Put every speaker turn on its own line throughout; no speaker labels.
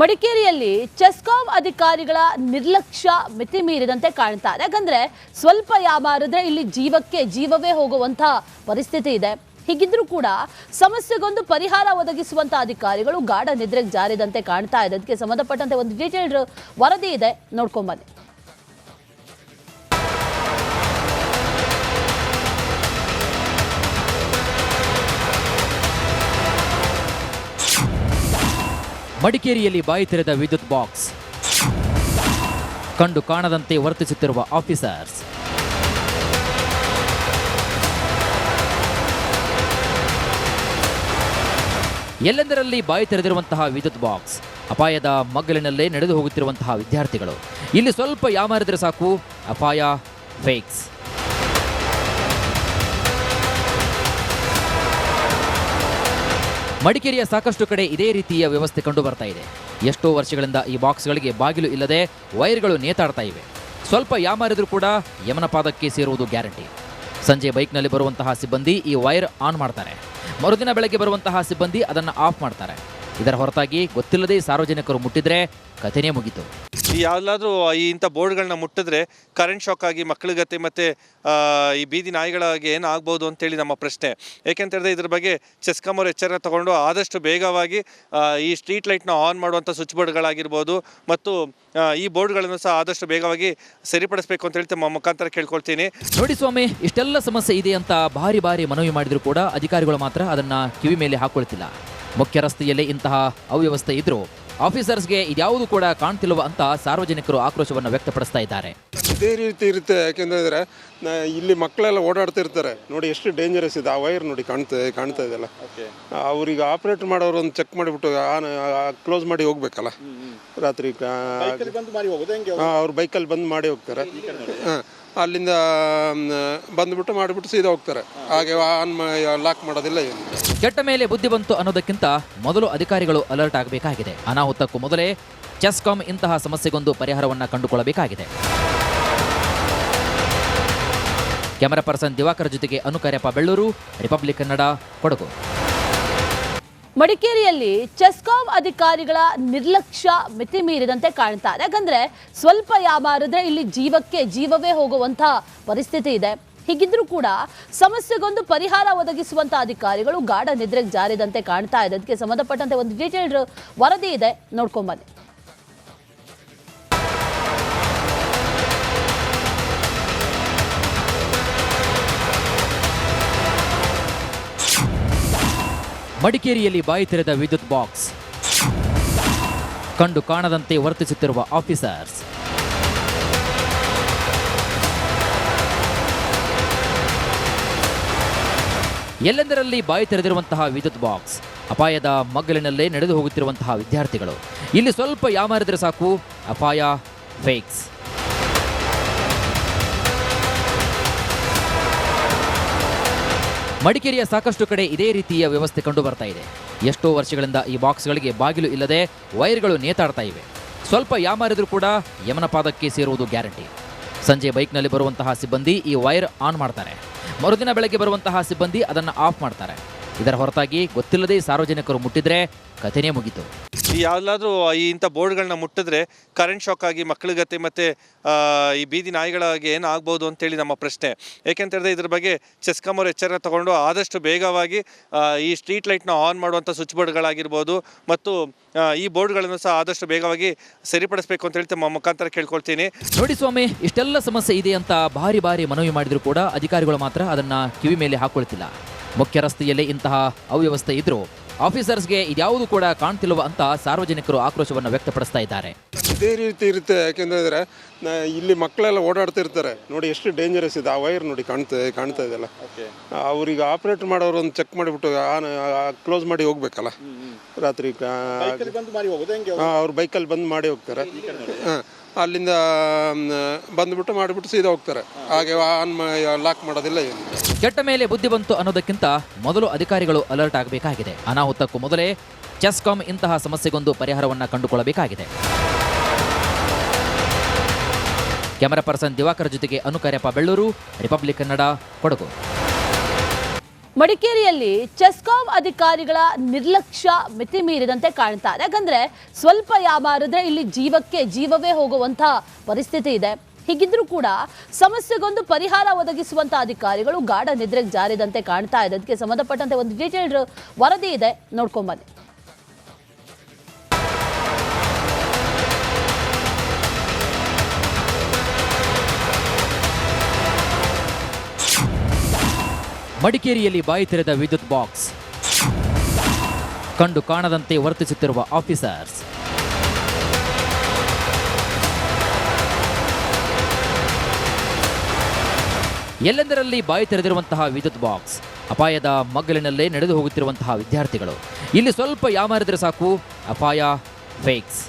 ಮಡಿಕೇರಿಯಲ್ಲಿ ಚೆಸ್ಕಾಂ ಅಧಿಕಾರಿಗಳ ನಿರ್ಲಕ್ಷ್ಯ ಮಿತಿ ಮೀರಿದಂತೆ ಕಾಣ್ತಾ ಇದೆ. ಯಾಕಂದ್ರೆ ಸ್ವಲ್ಪ ಯಾಮಾರಿದ್ರೆ ಇಲ್ಲಿ ಜೀವವೇ ಹೋಗುವಂತಹ ಪರಿಸ್ಥಿತಿ ಇದೆ. ಹೀಗಿದ್ರೂ ಕೂಡ ಸಮಸ್ಯೆಗೊಂದು ಪರಿಹಾರ ಒದಗಿಸುವಂತ ಅಧಿಕಾರಿಗಳು ಗಾಢ ನಿದ್ರೆಗೆ ಜಾರಿದಂತೆ ಕಾಣ್ತಾ ಇದೆ. ಅದಕ್ಕೆ ಸಂಬಂಧಪಟ್ಟಂತೆ ಒಂದು ಡೀಟೇಲ್ಡ್ ವರದಿ ಇದೆ, ನೋಡ್ಕೊಂಡ್ ಬನ್ನಿ.
ಮಡಿಕೇರಿಯಲ್ಲಿ ಬಾಯಿ ತೆರೆದ ವಿದ್ಯುತ್ ಬಾಕ್ಸ್, ಕಂಡು ಕಾಣದಂತೆ ವರ್ತಿಸುತ್ತಿರುವ ಆಫೀಸರ್ಸ್. ಎಲ್ಲೆಂದರಲ್ಲಿ ಬಾಯಿ ತೆರೆದಿರುವಂತಹ ವಿದ್ಯುತ್ ಬಾಕ್ಸ್, ಅಪಾಯದ ಮಗ್ಗಲಿನಲ್ಲೇ ನಡೆದು ಹೋಗುತ್ತಿರುವಂತಹ ವಿದ್ಯಾರ್ಥಿಗಳು. ಇಲ್ಲಿ ಸ್ವಲ್ಪ ಯಾಮಾರಿದ್ರೆ ಸಾಕು, ಅಪಾಯ ಫೇಕ್ಸ್. ಮಡಿಕೇರಿಯ ಸಾಕಷ್ಟು ಕಡೆ ಇದೇ ರೀತಿಯ ವ್ಯವಸ್ಥೆ ಕಂಡು ಬರ್ತಾ ಇದೆ. ಎಷ್ಟೋ ವರ್ಷಗಳಿಂದ ಈ ಬಾಕ್ಸ್ಗಳಿಗೆ ಬಾಗಿಲು ಇಲ್ಲದೆ ವೈರ್ಗಳು ನೇತಾಡ್ತಾ ಇವೆ. ಸ್ವಲ್ಪ ಯಾಮಾರಿದ್ರೂ ಕೂಡ ಯಮನ ಪಾದಕ್ಕೆ ಸೇರುವುದು ಗ್ಯಾರಂಟಿ. ಸಂಜೆ ಬೈಕ್ನಲ್ಲಿ ಬರುವಂತಹ ಸಿಬ್ಬಂದಿ ಈ ವೈರ್ ಆನ್ ಮಾಡ್ತಾರೆ, ಮರುದಿನ ಬೆಳಗ್ಗೆ ಬರುವಂತಹ ಸಿಬ್ಬಂದಿ ಅದನ್ನು ಆಫ್ ಮಾಡ್ತಾರೆ. ಇದರ ಹೊರತಾಗಿ ಗೊತ್ತಿಲ್ಲದೆ ಸಾರ್ವಜನಿಕರು ಮುಟ್ಟಿದ್ರೆ ಕಥೆನೇ ಮುಗಿತು.
ಯಾವ್ದಾದ್ರೂ ಇಂಥ ಬೋರ್ಡ್ಗಳನ್ನ ಮುಟ್ಟಿದ್ರೆ ಕರೆಂಟ್ ಶಾಕ್ ಆಗಿ ಮಕ್ಕಳಿಗತ್ತೆ ಮತ್ತು ಈ ಬೀದಿ ನಾಯಿಗಳಿಗೆ ಏನಾಗ್ಬೋದು ಅಂತೇಳಿ ನಮ್ಮ ಪ್ರಶ್ನೆ. ಏಕೆಂತ ಹೇಳಿದ್ರೆ ಇದ್ರ ಬಗ್ಗೆ ಚೆಸ್ಕಾಂ ಅವರು ಎಚ್ಚರ ತಗೊಂಡು ಆದಷ್ಟು ಬೇಗವಾಗಿ ಈ ಸ್ಟ್ರೀಟ್ ಲೈಟ್ನ ಆನ್ ಮಾಡುವಂಥ ಸ್ವಿಚ್ ಬೋರ್ಡ್ಗಳಾಗಿರ್ಬೋದು ಮತ್ತು ಈ ಬೋರ್ಡ್ಗಳನ್ನು ಸಹ ಆದಷ್ಟು ಬೇಗವಾಗಿ ಸರಿಪಡಿಸಬೇಕು ಅಂತ ಹೇಳ್ತಾ ಮುಖಾಂತರ ಕೇಳ್ಕೊಳ್ತೀನಿ.
ನೋಡಿ ಸ್ವಾಮಿ, ಇಷ್ಟೆಲ್ಲ ಸಮಸ್ಯೆ ಇದೆ ಅಂತ ಭಾರಿ ಮನವಿ ಮಾಡಿದ್ರು ಕೂಡ ಅಧಿಕಾರಿಗಳು ಮಾತ್ರ ಅದನ್ನ ಕಿವಿ ಮೇಲೆ ಹಾಕೊಳ್ತಿಲ್ಲ. ಮುಖ್ಯ ರಸ್ತೆಯಲ್ಲೇ ಇಂತಹ ಅವ್ಯವಸ್ಥೆ ಇದ್ರೂ ಆಫೀಸರ್ಸ್ಗೆ ಇದ್ಯಾವುದು ಕೂಡ ಕಾಣ್ತಿಲ್ವ ಅಂತ ಸಾರ್ವಜನಿಕರು ಆಕ್ರೋಶವನ್ನು ವ್ಯಕ್ತಪಡಿಸ್ತಾ ಇದ್ದಾರೆ.
ಇದೇ ರೀತಿ ಇರುತ್ತೆ. ಯಾಕೆಂದ್ರೆ ಇಲ್ಲಿ ಮಕ್ಕಳೆಲ್ಲ ಓಡಾಡ್ತಿರ್ತಾರೆ, ನೋಡಿ ಎಷ್ಟು ಡೇಂಜರಸ್ ಇದೆ. ಆ ವೈರ್ ನೋಡಿ ಕಾಣ್ತಾ ಇದೆಯಲ್ಲ, ಅವ್ರಿಗೆ ಆಪರೇಟ್ ಮಾಡೋರು ಒಂದು ಚೆಕ್ ಮಾಡಿಬಿಟ್ಟು ಕ್ಲೋಸ್ ಮಾಡಿ ಹೋಗ್ಬೇಕಲ್ಲ ರಾತ್ರಿ. ಅವ್ರು ಬೈಕಲ್ಲಿ ಬಂದು ಮಾಡಿ ಹೋಗ್ತಾರೆ, ಅಲ್ಲಿಂದ ಬಂದ್ಬಿಟ್ಟು ಮಾಡಿಬಿಟ್ಟು ಸೀದಾ ಹೋಗ್ತಾರೆ. ಹಾಗೆ ಲಾಕ್ ಮಾಡೋದಿಲ್ಲ ಏನು.
ಕೆಟ್ಟ ಮೇಲೆ ಬುದ್ಧಿ ಬಂತು ಅನ್ನೋದಕ್ಕಿಂತ ಮೊದಲು ಅಧಿಕಾರಿಗಳು ಅಲರ್ಟ್ ಆಗಬೇಕಾಗಿದೆ. ಅನಾಹುತಕ್ಕೂ ಮೊದಲೇ ಚೆಸ್ಕಾಂ ಇಂತಹ ಸಮಸ್ಯೆಗೊಂದು ಪರಿಹಾರವನ್ನು ಕಂಡುಕೊಳ್ಳಬೇಕಾಗಿದೆ. ಕ್ಯಾಮರಾ ಪರ್ಸನ್ ದಿವಾಕರ್ ಜೊತೆಗೆ ಅನುಕಾರ್ಯಪ್ಪ, ಬೆಳ್ಳೂರು, ರಿಪಬ್ಲಿಕ್ ಕನ್ನಡ, ಕೊಡಗು.
ಮಡಿಕೇರಿಯಲ್ಲಿ ಚೆಸ್ಕಾಂ ಅಧಿಕಾರಿಗಳ ನಿರ್ಲಕ್ಷ್ಯ ಮಿತಿ ಮೀರಿದಂತೆ ಕಾಣ್ತಾ ಇದೆ. ಯಾಕಂದ್ರೆ ಸ್ವಲ್ಪ ಯಾಮಾರಿದ್ರೆ ಇಲ್ಲಿ ಜೀವವೇ ಹೋಗುವಂತಹ ಪರಿಸ್ಥಿತಿ ಇದೆ. ಹೀಗಿದ್ರೂ ಕೂಡ ಸಮಸ್ಯೆಗೊಂದು ಪರಿಹಾರ ಒದಗಿಸುವಂತ ಅಧಿಕಾರಿಗಳು ಗಾಢ ನಿದ್ರೆಗೆ ಜಾರಿದಂತೆ ಕಾಣ್ತಾ ಇದೆ. ಅದಕ್ಕೆ ಸಂಬಂಧಪಟ್ಟಂತೆ ಒಂದು ಡೀಟೇಲ್ಡ್ ವರದಿ ಇದೆ, ನೋಡ್ಕೊಂಡ್ ಬನ್ನಿ.
ಮಡಿಕೇರಿಯಲ್ಲಿ ಬಾಯಿ ತೆರೆದ ವಿದ್ಯುತ್ ಬಾಕ್ಸ್, ಕಂಡು ಕಾಣದಂತೆ ವರ್ತಿಸುತ್ತಿರುವ ಆಫೀಸರ್ಸ್. ಎಲ್ಲೆಂದರಲ್ಲಿ ಬಾಯಿ ತೆರೆದಿರುವಂತಹ ವಿದ್ಯುತ್ ಬಾಕ್ಸ್, ಅಪಾಯದ ಮಗ್ಗಲಿನಲ್ಲೇ ನಡೆದು ಹೋಗುತ್ತಿರುವಂತಹ ವಿದ್ಯಾರ್ಥಿಗಳು. ಇಲ್ಲಿ ಸ್ವಲ್ಪ ಯಾಮಾರಿದ್ರೆ ಸಾಕು, ಅಪಾಯ ಫೇಕ್ಸ್. ಮಡಿಕೇರಿಯ ಸಾಕಷ್ಟು ಕಡೆ ಇದೇ ರೀತಿಯ ವ್ಯವಸ್ಥೆ ಕಂಡು ಬರ್ತಾ ಇದೆ. ಎಷ್ಟೋ ವರ್ಷಗಳಿಂದ ಈ ಬಾಕ್ಸ್ಗಳಿಗೆ ಬಾಗಿಲು ಇಲ್ಲದೆ ವೈರ್ಗಳು ನೇತಾಡ್ತಾ ಇವೆ. ಸ್ವಲ್ಪ ಯಾಮಾರಿದ್ರೂ ಕೂಡ ಯಮನ ಪಾದಕ್ಕೆ ಸೇರುವುದು ಗ್ಯಾರಂಟಿ. ಸಂಜೆ ಬೈಕ್ನಲ್ಲಿ ಬರುವಂತಹ ಸಿಬ್ಬಂದಿ ಈ ವೈರ್ ಆನ್ ಮಾಡ್ತಾರೆ, ಮರುದಿನ ಬೆಳಗ್ಗೆ ಬರುವಂತಹ ಸಿಬ್ಬಂದಿ ಅದನ್ನು ಆಫ್ ಮಾಡ್ತಾರೆ. ಇದರ ಹೊರತಾಗಿ ಗೊತ್ತಿಲ್ಲದೆ ಸಾರ್ವಜನಿಕರು ಮುಟ್ಟಿದ್ರೆ ಕಥೆನೇ ಮುಗಿತು.
ಯಾವ್ದಾದ್ರೂ ಇಂಥ ಬೋರ್ಡ್ಗಳನ್ನ ಮುಟ್ಟಿದ್ರೆ ಕರೆಂಟ್ ಶಾಕ್ ಆಗಿ ಮಕ್ಕಳಿಗತ್ತೆ ಮತ್ತು ಈ ಬೀದಿ ನಾಯಿಗಳಿಗೆ ಏನಾಗ್ಬೋದು ಅಂತೇಳಿ ನಮ್ಮ ಪ್ರಶ್ನೆ. ಏಕೆಂತ ಹೇಳಿದ್ರೆ ಇದ್ರ ಬಗ್ಗೆ ಚೆಸ್ಕಾಂ ಅವರು ಎಚ್ಚರ ತಗೊಂಡು ಆದಷ್ಟು ಬೇಗವಾಗಿ ಈ ಸ್ಟ್ರೀಟ್ ಲೈಟ್ನ ಆನ್ ಮಾಡುವಂಥ ಸ್ವಿಚ್ ಬೋರ್ಡ್ಗಳಾಗಿರ್ಬೋದು ಮತ್ತು ಈ ಬೋರ್ಡ್ಗಳನ್ನು ಸಹ ಆದಷ್ಟು ಬೇಗವಾಗಿ ಸರಿಪಡಿಸಬೇಕು ಅಂತ ಹೇಳ್ತಾ ಮುಖಾಂತರ ಕೇಳ್ಕೊಳ್ತೀನಿ.
ನೋಡಿ ಸ್ವಾಮಿ, ಇಷ್ಟೆಲ್ಲ ಸಮಸ್ಯೆ ಇದೆ ಅಂತ ಭಾರಿ ಮನವಿ ಮಾಡಿದ್ರು ಕೂಡ ಅಧಿಕಾರಿಗಳು ಮಾತ್ರ ಅದನ್ನ ಕಿವಿ ಮೇಲೆ ಹಾಕೊಳ್ತಿಲ್ಲ. ಮುಖ್ಯ ರಸ್ತೆಯಲ್ಲೇ ಇಂತಹ ಅವ್ಯವಸ್ಥೆ ಇದ್ರೂ ಆಫೀಸರ್ಸ್ಗೆ ಇದ್ಯಾವುದು ಕೂಡ ಕಾಣ್ತಿಲ್ವ ಅಂತ ಸಾರ್ವಜನಿಕರು ಆಕ್ರೋಶವನ್ನು ವ್ಯಕ್ತಪಡಿಸ್ತಾ ಇದ್ದಾರೆ.
ಇದೇ ರೀತಿ ಇರುತ್ತೆ. ಯಾಕೆಂದ್ರೆ ಇಲ್ಲಿ ಮಕ್ಕಳೆಲ್ಲ ಓಡಾಡ್ತಿರ್ತಾರೆ, ನೋಡಿ ಎಷ್ಟು ಡೇಂಜರಸ್ ಇದೆ. ಆ ವೈರ್ ನೋಡಿ ಕಾಣ್ತಾ ಇದೆಯಲ್ಲ, ಅವ್ರಿಗೆ ಆಪರೇಟ್ ಮಾಡೋರು ಒಂದು ಚೆಕ್ ಮಾಡಿಬಿಟ್ಟು ಕ್ಲೋಸ್ ಮಾಡಿ ಹೋಗ್ಬೇಕಲ್ಲ ರಾತ್ರಿ. ಅವ್ರು ಬೈಕಲ್ಲಿ ಬಂದು ಮಾಡಿ ಹೋಗ್ತಾರೆ, ಅಲ್ಲಿಂದ ಬಂದ್ಬಿಟ್ಟು ಮಾಡಿಬಿಟ್ಟು ಸೀದಾ ಹೋಗ್ತಾರೆ. ಹಾಗೆ ಲಾಕ್ ಮಾಡೋದಿಲ್ಲ ಏನು.
ಕೆಟ್ಟ ಮೇಲೆ ಬುದ್ಧಿ ಬಂತು ಅನ್ನೋದಕ್ಕಿಂತ ಮೊದಲು ಅಧಿಕಾರಿಗಳು ಅಲರ್ಟ್ ಆಗಬೇಕಾಗಿದೆ. ಅನಾಹುತಕ್ಕೂ ಮೊದಲೇ ಚೆಸ್ಕಾಂ ಇಂತಹ ಸಮಸ್ಯೆಗೊಂದು ಪರಿಹಾರವನ್ನು ಕಂಡುಕೊಳ್ಳಬೇಕಾಗಿದೆ. ಕ್ಯಾಮರಾ ಪರ್ಸನ್ ದಿವಾಕರ್ ಜೊತೆಗೆ ಅನುಕಾರ್ಯಪ್ಪ, ಬೆಳ್ಳೂರು, ರಿಪಬ್ಲಿಕ್ ಕನ್ನಡ, ಕೊಡಗು.
ಮಡಿಕೇರಿಯಲ್ಲಿ ಚೆಸ್ಕಾಂ ಅಧಿಕಾರಿಗಳ ನಿರ್ಲಕ್ಷ್ಯ ಮಿತಿ ಮೀರಿದಂತೆ ಕಾಣ್ತಾ ಇದೆ. ಯಾಕಂದ್ರೆ ಸ್ವಲ್ಪ ಯಾಮಾರಿದ್ರೆ ಇಲ್ಲಿ ಜೀವವೇ ಹೋಗುವಂತ ಪರಿಸ್ಥಿತಿ ಇದೆ. ಹೀಗಿದ್ರೂ ಕೂಡ ಸಮಸ್ಯೆಗೊಂದು ಪರಿಹಾರ ಒದಗಿಸುವಂತ ಅಧಿಕಾರಿಗಳು ಗಾಢ ನಿದ್ರೆಗೆ ಜಾರಿದಂತೆ ಕಾಣ್ತಾ ಇದೆ. ಅದಕ್ಕೆ ಸಂಬಂಧಪಟ್ಟಂತೆ ಒಂದು ಡೀಟೇಲ್ಡ್ ವರದಿ ಇದೆ, ನೋಡ್ಕೊಂಡ್ ಬನ್ನಿ.
ಮಡಿಕೇರಿಯಲ್ಲಿ ಬಾಯಿ ತೆರೆದ ವಿದ್ಯುತ್ ಬಾಕ್ಸ್, ಕಂಡು ಕಾಣದಂತೆ ವರ್ತಿಸುತ್ತಿರುವ ಆಫೀಸರ್ಸ್. ಎಲ್ಲೆಂದರಲ್ಲಿ ಬಾಯಿ ತೆರೆದಿರುವಂತಹ ವಿದ್ಯುತ್ ಬಾಕ್ಸ್, ಅಪಾಯದ ಮಗ್ಗಲಿನಲ್ಲೇ ನಡೆದು ಹೋಗುತ್ತಿರುವಂತಹ ವಿದ್ಯಾರ್ಥಿಗಳು. ಇಲ್ಲಿ ಸ್ವಲ್ಪ ಯಾಮಾರಿದ್ರೆ ಸಾಕು, ಅಪಾಯ ಫೇಕ್ಸ್.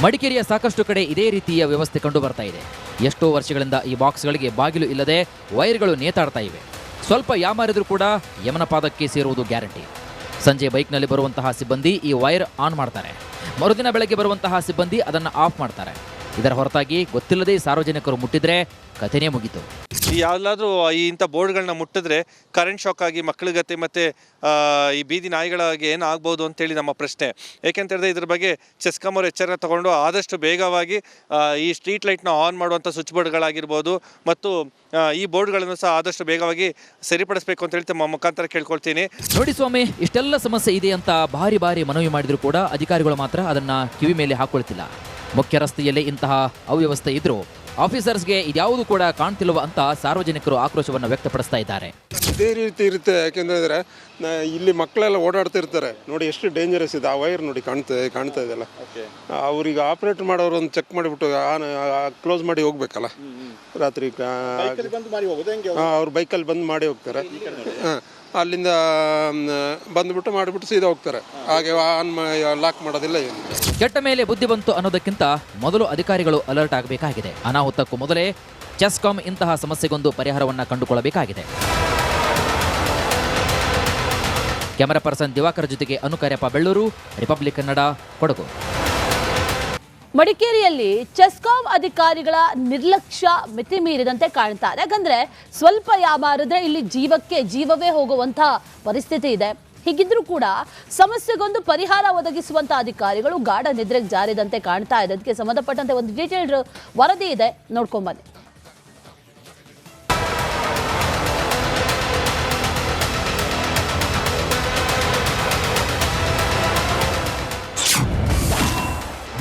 ಮಡಿಕೇರಿಯ ಸಾಕಷ್ಟು ಕಡೆ ಇದೇ ರೀತಿಯ ವ್ಯವಸ್ಥೆ ಕಂಡು ಬರ್ತಾ ಇದೆ. ಎಷ್ಟೋ ವರ್ಷಗಳಿಂದ ಈ ಬಾಕ್ಸ್ಗಳಿಗೆ ಬಾಗಿಲು ಇಲ್ಲದೆ ವೈರ್ಗಳು ನೇತಾಡ್ತಾ ಇವೆ. ಸ್ವಲ್ಪ ಯಾಮಾರಿದ್ರೂ ಕೂಡ ಯಮನ ಪಾದಕ್ಕೆ ಸೇರುವುದು ಗ್ಯಾರಂಟಿ. ಸಂಜೆ ಬೈಕ್ನಲ್ಲಿ ಬರುವಂತಹ ಸಿಬ್ಬಂದಿ ಈ ವೈರ್ ಆನ್ ಮಾಡ್ತಾರೆ, ಮರುದಿನ ಬೆಳಗ್ಗೆ ಬರುವಂತಹ ಸಿಬ್ಬಂದಿ ಅದನ್ನು ಆಫ್ ಮಾಡ್ತಾರೆ. ಇದರ ಹೊರತಾಗಿ ಗೊತ್ತಿಲ್ಲದೆ ಸಾರ್ವಜನಿಕರು ಮುಟ್ಟಿದ್ರೆ ಕಥೆನೇ ಮುಗೀತು.
ಯಾವ್ದಾದ್ರೂ ಇಂಥ ಬೋರ್ಡ್ಗಳನ್ನ ಮುಟ್ಟಿದ್ರೆ ಕರೆಂಟ್ ಶಾಕ್ ಆಗಿ ಮಕ್ಕಳಿಗತ್ತೆ ಮತ್ತು ಈ ಬೀದಿ ನಾಯಿಗಳಿಗೆ ಏನಾಗ್ಬೋದು ಅಂತೇಳಿ ನಮ್ಮ ಪ್ರಶ್ನೆ. ಏಕೆಂತ ಹೇಳಿದ್ರೆ ಇದ್ರ ಬಗ್ಗೆ ಚೆಸ್ಕಾಂ ಅವರು ಎಚ್ಚರ ತಗೊಂಡು ಆದಷ್ಟು ಬೇಗವಾಗಿ ಈ ಸ್ಟ್ರೀಟ್ ಲೈಟ್ನ ಆನ್ ಮಾಡುವಂಥ ಸ್ವಿಚ್ ಬೋರ್ಡ್ಗಳಾಗಿರ್ಬೋದು ಮತ್ತು ಈ ಬೋರ್ಡ್ಗಳನ್ನು ಸಹ ಆದಷ್ಟು ಬೇಗವಾಗಿ ಸರಿಪಡಿಸಬೇಕು ಅಂತ ಹೇಳಿ ತಮ್ಮ ಮುಖಾಂತರ ಕೇಳ್ಕೊಳ್ತೀನಿ.
ನೋಡಿ ಸ್ವಾಮಿ, ಇಷ್ಟೆಲ್ಲ ಸಮಸ್ಯೆ ಇದೆ ಅಂತ ಭಾರಿ ಮನವಿ ಮಾಡಿದ್ರು ಕೂಡ ಅಧಿಕಾರಿಗಳು ಮಾತ್ರ ಅದನ್ನ ಕಿವಿ ಮೇಲೆ ಹಾಕೊಳ್ತಿಲ್ಲ. ಮುಖ್ಯ ರಸ್ತೆಯಲ್ಲೇ ಇಂತಹ ಅವ್ಯವಸ್ಥೆ ಇದ್ರೂ ಆಫೀಸರ್ಸ್ಗೆ ಇದ್ಯಾವುದು ಕೂಡ ಕಾಣ್ತಿಲ್ವ ಅಂತ ಸಾರ್ವಜನಿಕರು ಆಕ್ರೋಶವನ್ನು ವ್ಯಕ್ತಪಡಿಸ್ತಾ ಇದ್ದಾರೆ.
ಇದೇ ರೀತಿ ಇರುತ್ತೆ. ಯಾಕೆಂದ್ರೆ ಇಲ್ಲಿ ಮಕ್ಕಳೆಲ್ಲ ಓಡಾಡ್ತಿರ್ತಾರೆ, ನೋಡಿ ಎಷ್ಟು ಡೇಂಜರಸ್ ಇದೆ. ಆ ವೈರ್ ನೋಡಿ ಕಾಣ್ತಾ ಇದೆಯಲ್ಲ, ಅವ್ರಿಗೆ ಆಪರೇಟ್ ಮಾಡೋರು ಒಂದು ಚೆಕ್ ಮಾಡಿಬಿಟ್ಟು ಕ್ಲೋಸ್ ಮಾಡಿ ಹೋಗ್ಬೇಕಲ್ಲ ರಾತ್ರಿ. ಅವ್ರು ಬೈಕಲ್ಲಿ ಬಂದು ಮಾಡಿ ಹೋಗ್ತಾರೆ, ಅಲ್ಲಿಂದ ಬಂದ್ಬಿಟ್ಟು ಮಾಡಿಬಿಟ್ಟು ಸೀದಾ ಹೋಗ್ತಾರೆ. ಹಾಗೆ ಲಾಕ್ ಮಾಡೋದಿಲ್ಲ ಏನು.
ಕೆಟ್ಟ ಮೇಲೆ ಬುದ್ಧಿ ಬಂತು ಅನ್ನೋದಕ್ಕಿಂತ ಮೊದಲು ಅಧಿಕಾರಿಗಳು ಅಲರ್ಟ್ ಆಗಬೇಕಾಗಿದೆ. ಅನಾಹುತಕ್ಕೂ ಮೊದಲೇ ಚೆಸ್ಕಾಂ ಇಂತಹ ಸಮಸ್ಯೆಗೊಂದು ಪರಿಹಾರವನ್ನು ಕಂಡುಕೊಳ್ಳಬೇಕಾಗಿದೆ. ಕ್ಯಾಮರಾ ಪರ್ಸನ್ ದಿವಾಕರ್ ಜೊತೆಗೆ ಅನುಕಾರ್ಯಪ್ಪ, ಬೆಳ್ಳೂರು, ರಿಪಬ್ಲಿಕ್ ಕನ್ನಡ, ಕೊಡಗು.
ಮಡಿಕೇರಿಯಲ್ಲಿ ಚೆಸ್ಕಾಂ ಅಧಿಕಾರಿಗಳ ನಿರ್ಲಕ್ಷ್ಯ ಮಿತಿ ಮೀರಿದಂತೆ ಕಾಣ್ತಾ ಇದೆ. ಯಾಕಂದ್ರೆ ಸ್ವಲ್ಪ ಯಾಮಾರಿದ್ರೆ ಇಲ್ಲಿ ಜೀವವೇ ಹೋಗುವಂತ ಪರಿಸ್ಥಿತಿ ಇದೆ. ಹೀಗಿದ್ರೂ ಕೂಡ ಸಮಸ್ಯೆಗೊಂದು ಪರಿಹಾರ ಒದಗಿಸುವಂತ ಅಧಿಕಾರಿಗಳು ಗಾಢ ನಿದ್ರೆಗೆ ಜಾರಿದಂತೆ ಕಾಣ್ತಾ ಇದೆ. ಅದಕ್ಕೆ ಸಂಬಂಧಪಟ್ಟಂತೆ ಒಂದು ಡೀಟೇಲ್ಡ್ ವರದಿ ಇದೆ, ನೋಡ್ಕೊಂಡ್ ಬನ್ನಿ.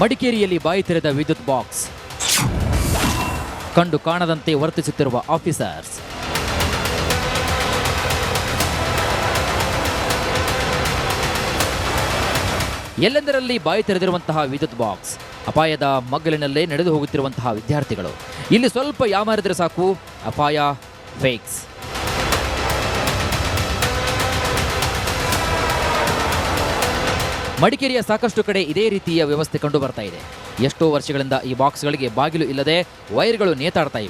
ಮಡಿಕೇರಿಯಲ್ಲಿ ಬಾಯಿ ತೆರೆದ ವಿದ್ಯುತ್ ಬಾಕ್ಸ್, ಕಂಡು ಕಾಣದಂತೆ ವರ್ತಿಸುತ್ತಿರುವ ಆಫೀಸರ್ಸ್. ಎಲ್ಲೆಂದರಲ್ಲಿ ಬಾಯಿ ತೆರೆದಿರುವಂತಹ ವಿದ್ಯುತ್ ಬಾಕ್ಸ್, ಅಪಾಯದ ಮಗ್ಗಲಿನಲ್ಲೇ ನಡೆದು ಹೋಗುತ್ತಿರುವಂತಹ ವಿದ್ಯಾರ್ಥಿಗಳು. ಇಲ್ಲಿ ಸ್ವಲ್ಪ ಯಾಮಾರಿದ್ರೆ ಸಾಕು, ಅಪಾಯ ಫೇಕ್ಸ್. ಮಡಿಕೇರಿಯ ಸಾಕಷ್ಟು ಕಡೆ ಇದೇ ರೀತಿಯ ವ್ಯವಸ್ಥೆ ಕಂಡು ಬರ್ತಾ ಇದೆ. ಎಷ್ಟೋ ವರ್ಷಗಳಿಂದ ಈ ಬಾಕ್ಸ್ಗಳಿಗೆ ಬಾಗಿಲು ಇಲ್ಲದೆ ವೈರ್ಗಳು ನೇತಾಡ್ತಾ ಇವೆ.